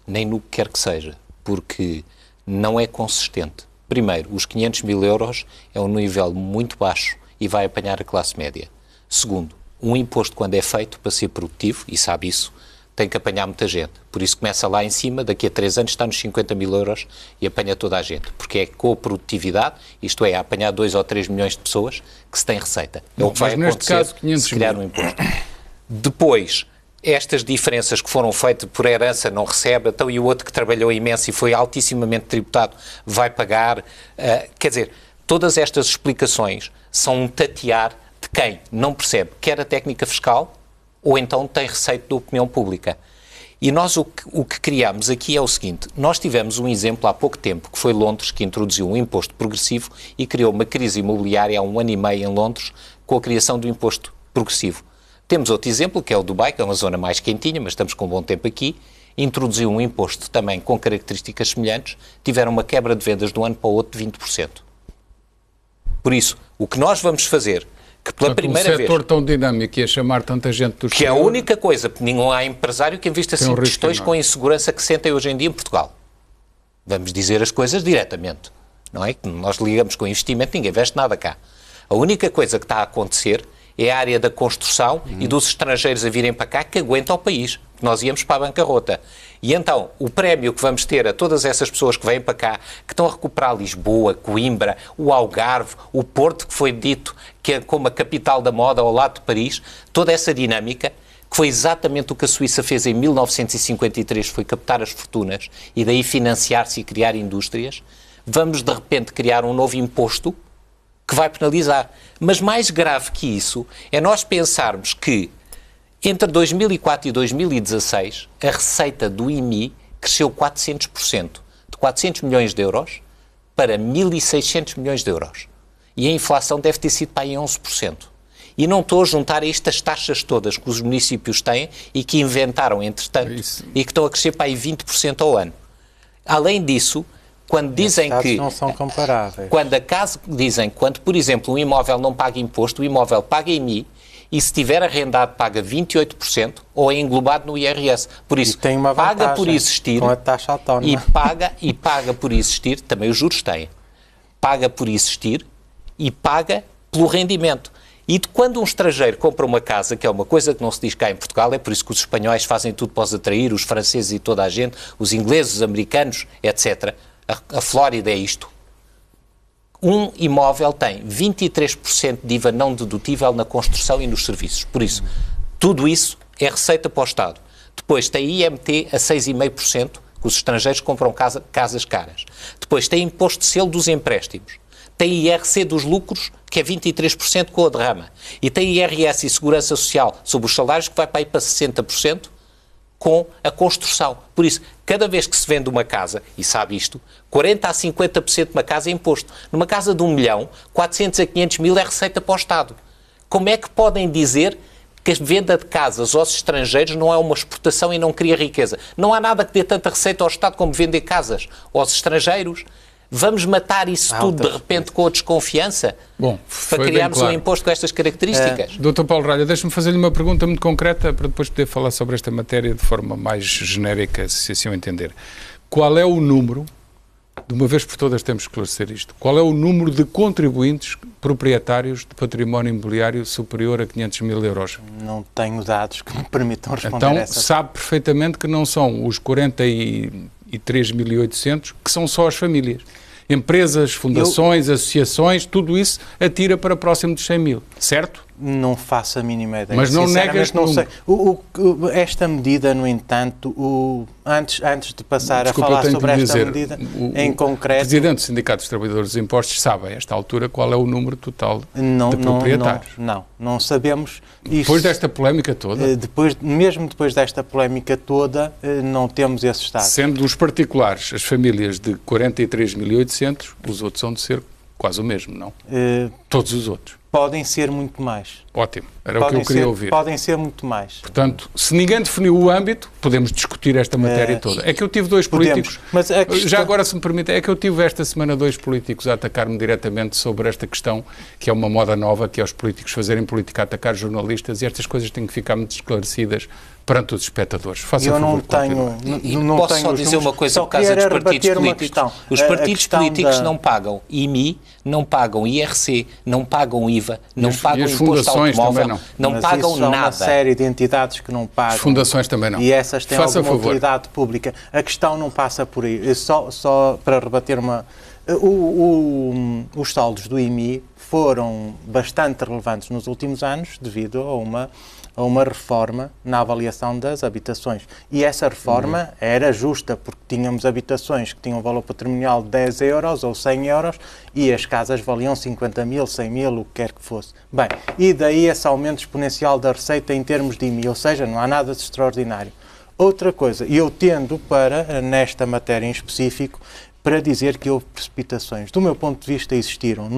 nem no que quer que seja, porque não é consistente. Primeiro, os 500 mil euros é um nível muito baixo e vai apanhar a classe média. Segundo, um imposto, quando é feito para ser produtivo, e sabe isso, tem que apanhar muita gente. Por isso começa lá em cima, daqui a 3 anos está nos 50 mil euros e apanha toda a gente. Porque é com a produtividade, isto é, a apanhar 2 ou 3 milhões de pessoas, que se tem receita. É o que vai acontecer se criar um imposto. Depois, estas diferenças que foram feitas por herança não recebe, então e o outro que trabalhou imenso e foi altissimamente tributado vai pagar. Quer dizer, todas estas explicações são um tatear de quem não percebe quer a técnica fiscal, ou então tem receita da opinião pública. E nós o que criámos aqui é o seguinte, nós tivemos um exemplo há pouco tempo, que foi Londres, que introduziu um imposto progressivo e criou uma crise imobiliária há 1 ano e meio em Londres com a criação do imposto progressivo. Temos outro exemplo, que é o Dubai, que é uma zona mais quentinha, mas estamos com um bom tempo aqui, introduziu um imposto também com características semelhantes, tiveram uma quebra de vendas de um ano para o outro de 20%. Por isso, o que nós vamos fazer, que pela primeira vez... Um setor tão dinâmico e a chamar tanta gente do Que é a única coisa, porque não há empresário que invista assim questões enorme. com a insegurança que sentem hoje em dia em Portugal. Vamos dizer as coisas diretamente. Não é? Nós ligamos com investimento, ninguém investe nada cá. A única coisa que está a acontecer é a área da construção e dos estrangeiros a virem para cá que aguenta o país. Nós íamos para a bancarrota. E então, o prémio que vamos ter a todas essas pessoas que vêm para cá, que estão a recuperar Lisboa, Coimbra, o Algarve, o Porto, que foi dito que é como a capital da moda ao lado de Paris, toda essa dinâmica, que foi exatamente o que a Suíça fez em 1953, foi captar as fortunas e daí financiar-se e criar indústrias, vamos de repente criar um novo imposto que vai penalizar. Mas mais grave que isso é nós pensarmos que entre 2004 e 2016 a receita do IMI cresceu 400%, de 400 milhões de euros para 1.600 milhões de euros. E a inflação deve ter sido para aí 11%. E não estou a juntar a estas taxas todas que os municípios têm e que inventaram, entretanto, e que estão a crescer para aí 20% ao ano. Além disso, quando dizem que... não são comparáveis. Quando, por exemplo, um imóvel não paga imposto, o imóvel paga IMI e se estiver arrendado paga 28% ou é englobado no IRS. Por isso, tem uma paga por existir com a taxa autónoma. E paga por existir, também os juros têm. Paga por existir e paga pelo rendimento. E de quando um estrangeiro compra uma casa, que é uma coisa que não se diz cá em Portugal, é por isso que os espanhóis fazem tudo para os atrair, os franceses e toda a gente, os ingleses, os americanos, etc., a Flórida é isto. Um imóvel tem 23% de IVA não dedutível na construção e nos serviços. Por isso, tudo isso é receita para o Estado. Depois tem IMT a 6,5%, que os estrangeiros compram casas caras. Depois tem imposto de selo dos empréstimos. Tem IRC dos lucros, que é 23% com a derrama. E tem IRS e Segurança Social sobre os salários, que vai para aí para 60%. Com a construção. Por isso, cada vez que se vende uma casa, e sabe isto, 40% a 50% de uma casa é imposto. Numa casa de 1 milhão, 400 a 500 mil é receita para o Estado. Como é que podem dizer que a venda de casas aos estrangeiros não é uma exportação e não cria riqueza? Não há nada que dê tanta receita ao Estado como vender casas aos estrangeiros. Vamos matar isso tudo de repente com a desconfiança? Bom, para criarmos um imposto com estas características? Dr. Paulo Ralha, deixe-me fazer-lhe uma pergunta muito concreta para depois poder falar sobre esta matéria de forma mais genérica, se assim o entender. Qual é o número, de uma vez por todas temos que esclarecer isto, qual é o número de contribuintes proprietários de património imobiliário superior a 500 mil euros? Não tenho dados que me permitam responder então, essa. sabe perfeitamente que não são os 43.800 que são só as famílias. Empresas, fundações, associações, tudo isso atira para próximo de 100 mil, certo? Não faço a mínima ideia. Mas não negas... não sei. Esta medida, no entanto, antes de passar a falar sobre esta medida, em concreto... O Presidente do Sindicato dos Trabalhadores dos Impostos sabe, a esta altura, qual é o número total de proprietários. Não sabemos. Depois desta polémica toda? Mesmo depois desta polémica toda, não temos esses dados. Sendo os particulares, as famílias de 43.800, os outros são de ser quase o mesmo, não? Todos os outros. Podem ser muito mais. Ótimo, era o que eu queria ouvir. Podem ser muito mais. Portanto, se ninguém definiu o âmbito, podemos discutir esta matéria toda. É que eu tive dois políticos, mas já agora se me permite, é que eu tive esta semana dois políticos a atacar-me diretamente sobre esta questão, que é uma moda nova, que é os políticos fazerem política a atacar jornalistas, e estas coisas têm que ficar muito esclarecidas perante os espectadores. Faça eu favor, posso só dizer uma coisa por causa dos partidos políticos. Os partidos políticos não pagam IMI, não pagam IRC, não pagam IVA, não pagam imposto automóvel, não pagam nada. Há uma série de entidades que não pagam. As fundações também não. E essas têm alguma utilidade pública. A questão não passa por aí. Só para rebater uma... Os saldos do IMI foram bastante relevantes nos últimos anos devido a uma reforma na avaliação das habitações. E essa reforma era justa, porque tínhamos habitações que tinham um valor patrimonial de 10 euros ou 100 euros e as casas valiam 50 mil, 100 mil, o que quer que fosse. Bem, e daí esse aumento exponencial da receita em termos de IMI, ou seja, não há nada de extraordinário. Outra coisa, eu tendo para, nesta matéria em específico, para dizer que houve precipitações. Do meu ponto de vista, existiram.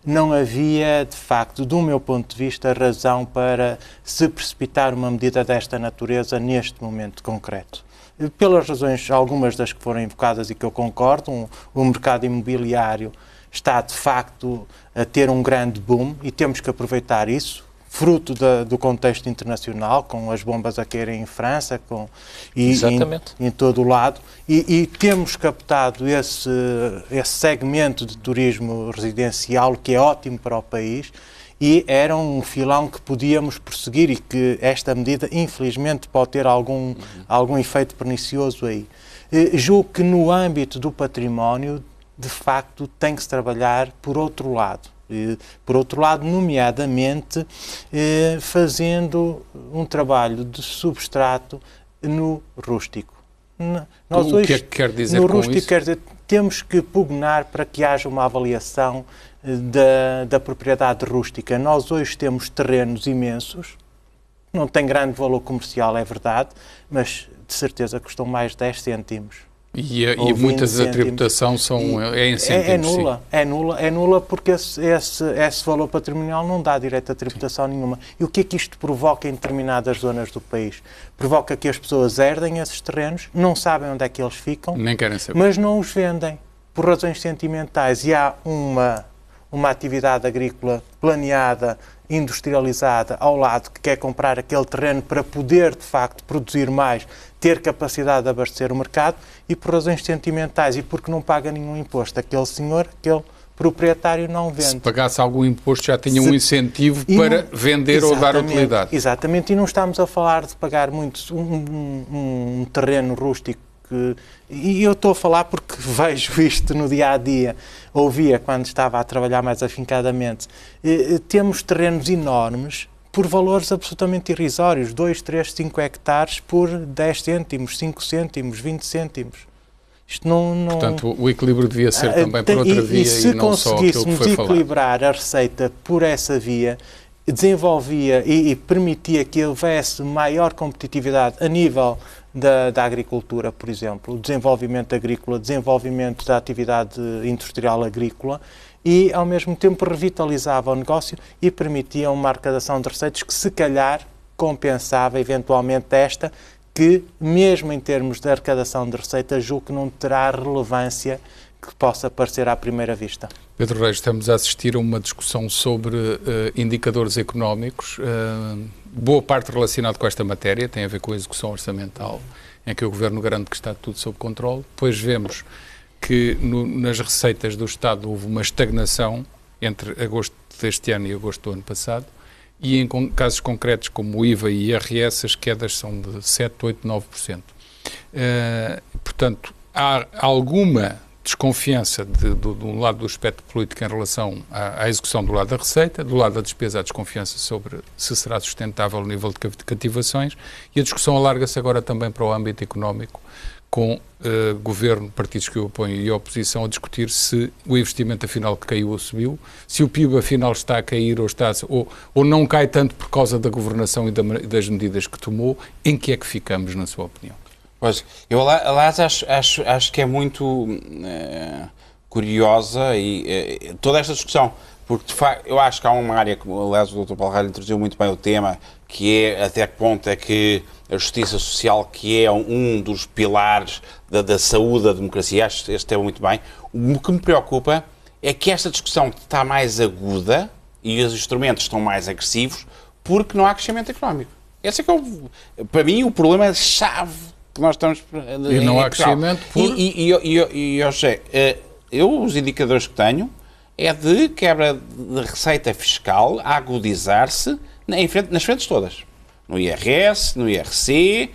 Não havia, de facto, do meu ponto de vista, razão para se precipitar uma medida desta natureza neste momento concreto. Pelas razões, algumas das que foram invocadas e que eu concordo, o mercado imobiliário está, de facto, a ter um grande boom e temos que aproveitar isso, fruto do contexto internacional, com as bombas a caírem em França e em todo o lado, e temos captado esse segmento de turismo residencial que é ótimo para o país e era um filão que podíamos prosseguir e que esta medida, infelizmente, pode ter algum efeito pernicioso aí. Julgo que no âmbito do património, de facto, tem que se trabalhar por outro lado. Por outro lado, nomeadamente, fazendo um trabalho de substrato no rústico. Nós hoje, o que é que quer dizer no com rústico, isso? Quer dizer, temos que pugnar para que haja uma avaliação da propriedade rústica. Nós hoje temos terrenos imensos, não tem grande valor comercial, é verdade, mas de certeza custam mais de 10 cêntimos. E muitas da tributação é em cêntimos. É nula porque esse valor patrimonial não dá direito a tributação nenhuma. E o que é que isto provoca em determinadas zonas do país? Provoca que as pessoas herdem esses terrenos, não sabem onde é que eles ficam, nem querem saber, mas não os vendem por razões sentimentais. E há uma atividade agrícola planeada, industrializada ao lado, que quer comprar aquele terreno para poder, de facto, produzir mais, ter capacidade de abastecer o mercado, e por razões sentimentais e porque não paga nenhum imposto, aquele proprietário não vende. Se pagasse algum imposto já tinha um incentivo para vender ou dar utilidade. Exatamente, e não estamos a falar de pagar muito um terreno rústico. E eu estou a falar porque vejo isto no dia-a-dia, ouvia quando estava a trabalhar mais afincadamente. Temos terrenos enormes por valores absolutamente irrisórios, 2, 3, 5 hectares por 10 cêntimos, 5 cêntimos, 20 cêntimos. Isto não... Portanto, o equilíbrio devia ser também por outra via e não só aquilo que foi falado. Se conseguíssemos equilibrar a receita por essa via, desenvolvia e permitia que houvesse maior competitividade a nível da agricultura, por exemplo, o desenvolvimento agrícola, desenvolvimento da atividade industrial agrícola e, ao mesmo tempo, revitalizava o negócio e permitia uma arrecadação de receitas que, se calhar, compensava eventualmente esta, que, mesmo em termos de arrecadação de receitas, julgo que não terá a relevância que possa parecer à primeira vista. Pedro Reis, estamos a assistir a uma discussão sobre indicadores económicos, boa parte relacionada com esta matéria, tem a ver com a execução orçamental, em que o Governo garante que está tudo sob controle. Depois vemos que nas receitas do Estado houve uma estagnação entre agosto deste ano e agosto do ano passado, e em casos concretos como o IVA e IRS, as quedas são de 7, 8, 9%. Portanto, há alguma desconfiança de um lado do espectro político em relação à execução do lado da receita, do lado da despesa há desconfiança sobre se será sustentável o nível de cativações, e a discussão alarga-se agora também para o âmbito económico, com governo, partidos que o apoiam e a oposição a discutir se o investimento afinal caiu ou subiu, se o PIB afinal está a cair ou não cai tanto por causa da governação e das medidas que tomou. Em que é que ficamos, na sua opinião? Pois, eu aliás acho que é muito curiosa e toda esta discussão, porque de facto eu acho que há uma área, que aliás o Dr. Paulo Ralho introduziu muito bem o tema, que é até que ponto é que a justiça social, que é um dos pilares da saúde da democracia, acho este tema muito bem. O que me preocupa é que esta discussão está mais aguda e os instrumentos estão mais agressivos porque não há crescimento económico. Esse é que para mim, o problema chave que nós estamos... E não há crescimento por... os indicadores que tenho é de quebra de receita fiscal a agudizar-se nas frentes todas. No IRS, no IRC,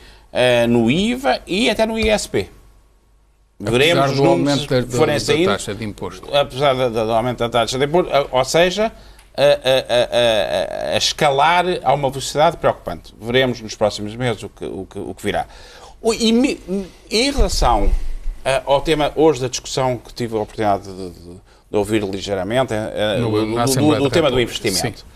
no IVA e até no ISP. Veremos os números que forem saindo. Da taxa de imposto. Apesar do aumento da taxa de imposto, ou seja, a escalar a uma velocidade preocupante. Veremos nos próximos meses o que virá. E em relação ao tema hoje da discussão que tive a oportunidade de ouvir ligeiramente, do tema do investimento. Sim.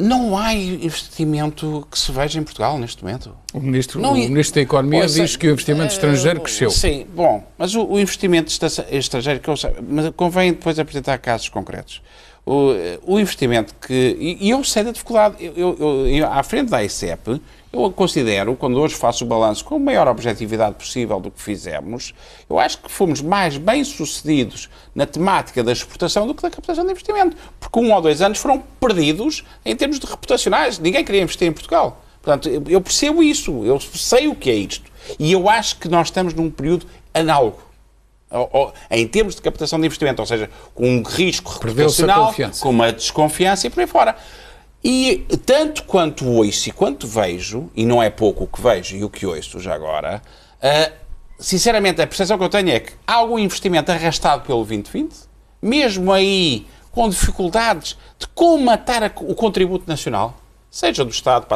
Não há investimento que se veja em Portugal neste momento. O Ministro da Economia diz que o investimento estrangeiro cresceu. Sim, bom, mas o investimento estrangeiro, mas convém depois apresentar casos concretos. O investimento e eu sei da dificuldade, eu, à frente da ICEP, eu considero, quando hoje faço o balanço com a maior objetividade possível do que fizemos, eu acho que fomos mais bem-sucedidos na temática da exportação do que da captação de investimento. Porque 1 ou 2 anos foram perdidos em termos de reputacionais. Ninguém queria investir em Portugal. Portanto, eu percebo isso, eu sei o que é isto. E eu acho que nós estamos num período análogo. Em termos de captação de investimento, ou seja, com um risco reputacional, com uma desconfiança e por aí fora. E tanto quanto ouço e quanto vejo, e não é pouco o que vejo e o que ouço já agora, sinceramente a percepção que eu tenho é que há algum investimento arrastado pelo 2020, mesmo aí com dificuldades de comatar o contributo nacional, seja do Estado para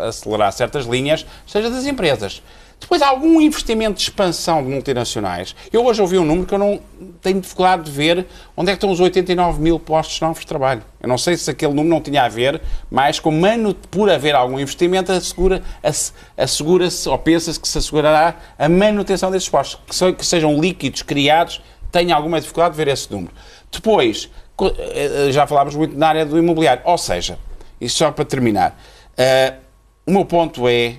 acelerar certas linhas, seja das empresas. Depois há algum investimento de expansão de multinacionais. Eu hoje ouvi um número que eu não tenho dificuldade de ver onde é que estão os 89 mil postos novos de trabalho. Eu não sei se aquele número não tinha a ver mais com, por haver algum investimento, assegura-se ou pensa-se que se assegurará a manutenção desses postos. Que sejam líquidos criados, tenho alguma dificuldade de ver esse número. Depois, já falámos muito na área do imobiliário. Ou seja, isto só para terminar, o meu ponto é...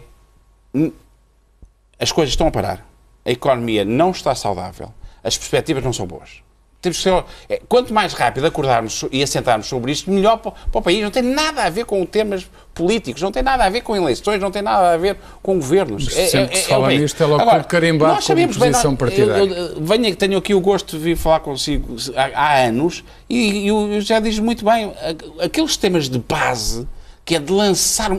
As coisas estão a parar. A economia não está saudável. As perspectivas não são boas. Temos que ser, quanto mais rápido acordarmos e assentarmos sobre isto, melhor para o país. Não tem nada a ver com temas políticos, não tem nada a ver com eleições, não tem nada a ver com governos. Sempre que se fala nisto é logo tudo carimbado como posição partidária. Tenho aqui o gosto de vir falar consigo há anos e eu já diz muito bem, aqueles temas de base, que é de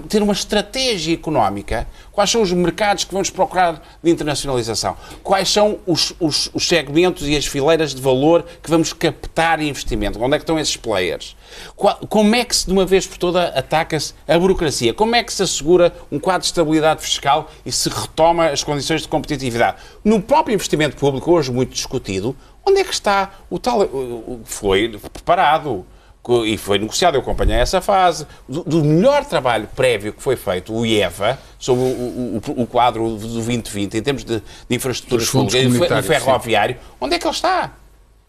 ter uma estratégia económica. Quais são os mercados que vamos procurar de internacionalização? Quais são os segmentos e as fileiras de valor que vamos captar investimento? Onde é que estão esses players? Como é que se, de uma vez por toda, ataca-se a burocracia? Como é que se assegura um quadro de estabilidade fiscal e se retoma as condições de competitividade? No próprio investimento público, hoje muito discutido, onde é que está o tal... Foi preparado e foi negociado, eu acompanhei essa fase, do melhor trabalho prévio que foi feito, o IEVA, sobre o quadro do 2020, em termos de infraestruturas públicas, do ferroviário, sim. Onde é que ele está?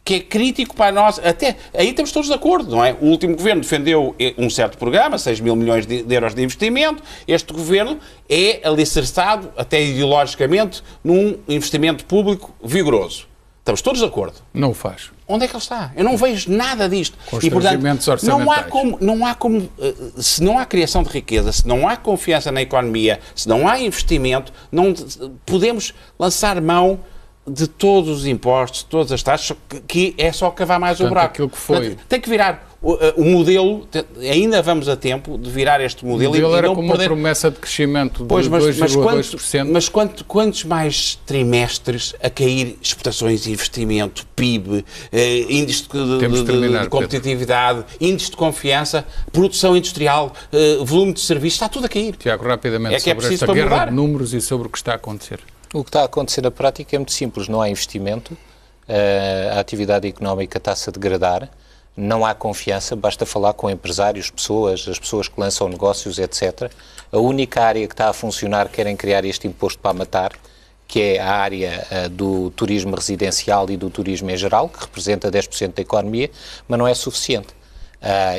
Que é crítico para nós, até aí estamos todos de acordo, não é? O último governo defendeu um certo programa, 6 mil milhões de euros de investimento, este governo é alicerçado, até ideologicamente, num investimento público vigoroso. Estamos todos de acordo. Não o faz. Onde é que ele está? Eu não vejo nada disto. E, portanto, não há como, se não há criação de riqueza, se não há confiança na economia, se não há investimento, não podemos lançar mão de todos os impostos, de todas as taxas, que é só cavar mais o buraco. Aquilo que foi. Tem que virar o modelo, ainda vamos a tempo de virar este modelo. O modelo era como uma promessa de crescimento de 2,2%. Mas quantos mais trimestres a cair exportações e investimento, PIB, índice de competitividade, índice de confiança, produção industrial, volume de serviços, está tudo a cair. Tiago, rapidamente, sobre esta guerra de números e sobre o que está a acontecer. O que está a acontecer na prática é muito simples. Não há investimento, a atividade económica está-se a degradar, não há confiança, basta falar com empresários, as pessoas que lançam negócios, etc. A única área que está a funcionar, querem criar este imposto para matar, que é a área do turismo residencial e do turismo em geral, que representa 10% da economia, mas não é suficiente.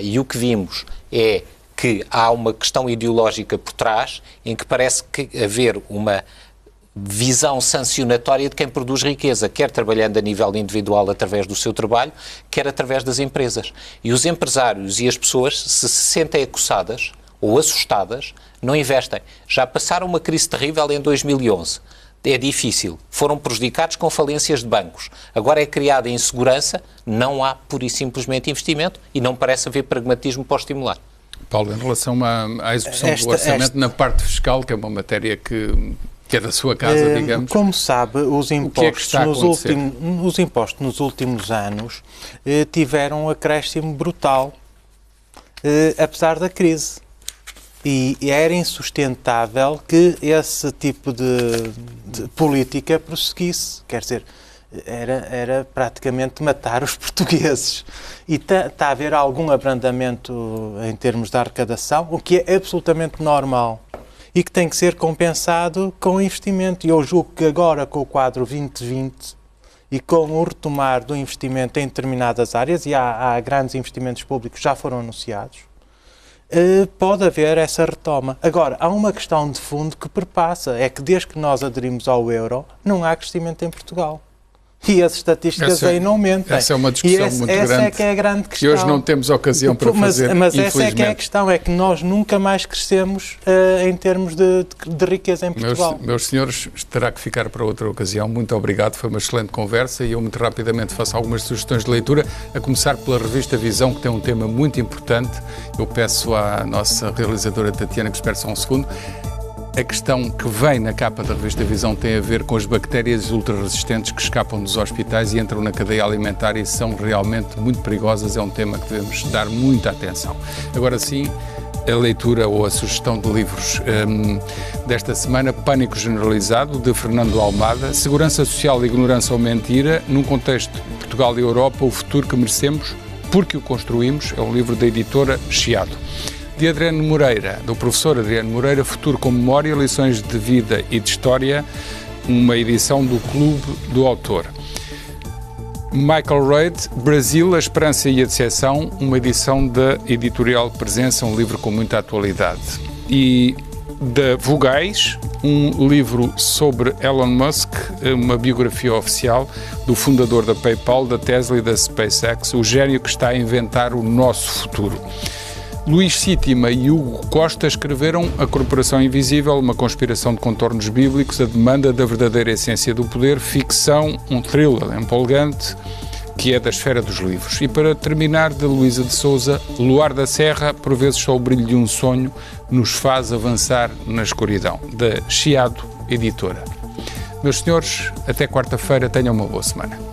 E o que vimos é que há uma questão ideológica por trás, em que parece que haver uma visão sancionatória de quem produz riqueza, quer trabalhando a nível individual através do seu trabalho, quer através das empresas. E os empresários e as pessoas, se sentem acossadas ou assustadas, não investem. Já passaram uma crise terrível em 2011. É difícil. Foram prejudicados com falências de bancos. Agora é criada insegurança, não há pura e simplesmente investimento e não parece haver pragmatismo para o estimular. Paulo, em relação à execução do orçamento na parte fiscal, que é uma matéria que é da sua casa, digamos. Como sabe, os impostos nos últimos anos tiveram um acréscimo brutal, apesar da crise. E era insustentável que esse tipo de política prosseguisse. Quer dizer, era praticamente matar os portugueses. E está a haver algum abrandamento em termos de arrecadação, o que é absolutamente normal e que tem que ser compensado com investimento. E eu julgo que agora, com o quadro 2020 e com o retomar do investimento em determinadas áreas, e há grandes investimentos públicos que já foram anunciados, pode haver essa retoma. Agora, há uma questão de fundo que perpassa, é que desde que nós aderimos ao euro, não há crescimento em Portugal. E as estatísticas aí não mentem. Essa é uma discussão muito grande. Essa é que é a grande questão. E hoje não temos ocasião para fazer, mas essa é que é a questão, é que nós nunca mais crescemos em termos de riqueza em Portugal. Meus senhores, terá que ficar para outra ocasião. Muito obrigado, foi uma excelente conversa e eu muito rapidamente faço algumas sugestões de leitura, a começar pela revista Visão, que tem um tema muito importante. Eu peço à nossa realizadora Tatiana que espere só um segundo. A questão que vem na capa da revista Visão tem a ver com as bactérias ultrarresistentes que escapam dos hospitais e entram na cadeia alimentar e são realmente muito perigosas. É um tema que devemos dar muita atenção. Agora sim, a leitura ou a sugestão de livros desta semana: Pânico Generalizado, de Fernando Almada, Segurança Social, Ignorância ou Mentira, num contexto de Portugal e Europa, o futuro que merecemos porque o construímos, é um livro da editora Chiado. De Adriano Moreira, do professor Adriano Moreira, Futuro com Memória, Lições de Vida e de História, uma edição do Clube do Autor. Michael Reid, Brasil, a Esperança e a Decepção, uma edição da editorial Presença, um livro com muita atualidade. E da Vogais, um livro sobre Elon Musk, uma biografia oficial do fundador da PayPal, da Tesla e da SpaceX, o gênio que está a inventar o nosso futuro. Luís Sítima e Hugo Costa escreveram A Corporação Invisível, uma conspiração de contornos bíblicos, a demanda da verdadeira essência do poder, ficção, um thriller empolgante, que é da esfera dos livros. E para terminar, de Luísa de Souza, Luar da Serra, por vezes só o brilho de um sonho nos faz avançar na escuridão, da Chiado Editora. Meus senhores, até quarta-feira, tenham uma boa semana.